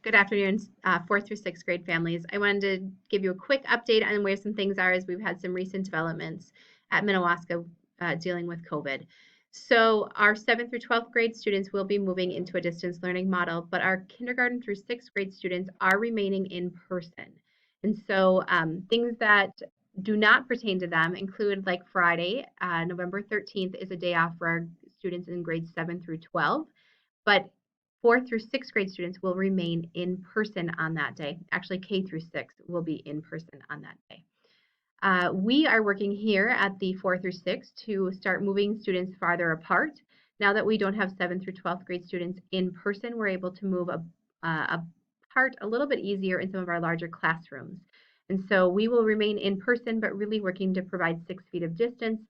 Good afternoon, 4th through 6th grade families. I wanted to give you a quick update on where some things are as we've had some recent developments at Minnewaska dealing with COVID. So our 7th through 12th grade students will be moving into a distance learning model, but our kindergarten through 6th grade students are remaining in person. And so things that do not pertain to them include like Friday, November 13th is a day off for our students in grades 7 through 12, but 4th through 6th grade students will remain in person on that day. Actually, K through 6 will be in person on that day. We are working here at the 4th through 6th to start moving students farther apart. Now that we don't have 7th through 12th grade students in person, we're able to move apart a little bit easier in some of our larger classrooms. And so we will remain in person, but really working to provide 6 feet of distance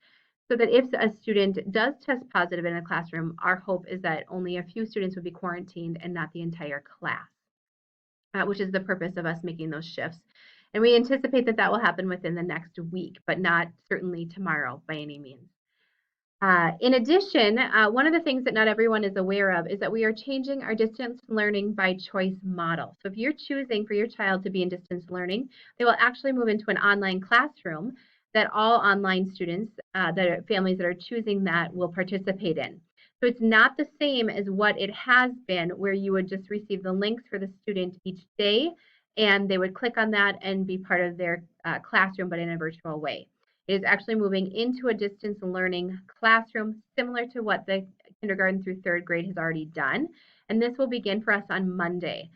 so that if a student does test positive in a classroom, our hope is that only a few students would be quarantined and not the entire class, which is the purpose of us making those shifts. And we anticipate that that will happen within the next week, but not certainly tomorrow by any means. In addition, one of the things that not everyone is aware of is that we are changing our distance learning by choice model. So if you're choosing for your child to be in distance learning, they will actually move into an online classroom that all online students, families that are choosing that will participate in. So it's not the same as what it has been, where you would just receive the links for the student each day, and they would click on that and be part of their classroom, but in a virtual way. It is actually moving into a distance learning classroom, similar to what the kindergarten through 3rd grade has already done. And this will begin for us on Monday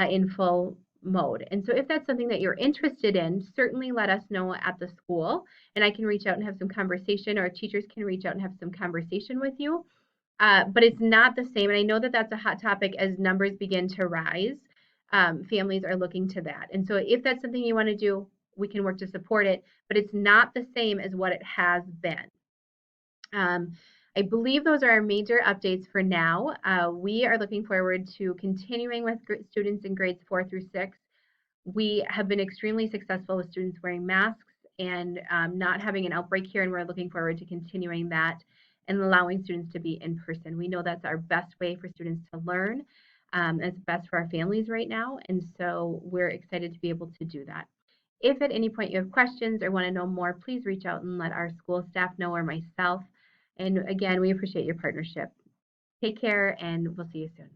in full mode. And so if that's something that you're interested in, certainly let us know at the school, and I can reach out and have some conversation, or teachers can reach out and have some conversation with you. But it's not the same. And I know that that's a hot topic as numbers begin to rise. Families are looking to that. And so if that's something you want to do, we can work to support it, but it's not the same as what it has been. I believe those are our major updates for now. We are looking forward to continuing with students in grades 4 through 6. We have been extremely successful with students wearing masks and not having an outbreak here, and we're looking forward to continuing that and allowing students to be in person. We know that's our best way for students to learn. It's best for our families right now, and so we're excited to be able to do that. If at any point you have questions or want to know more, please reach out and let our school staff know or myself. And again, we appreciate your partnership. Take care, and we'll see you soon.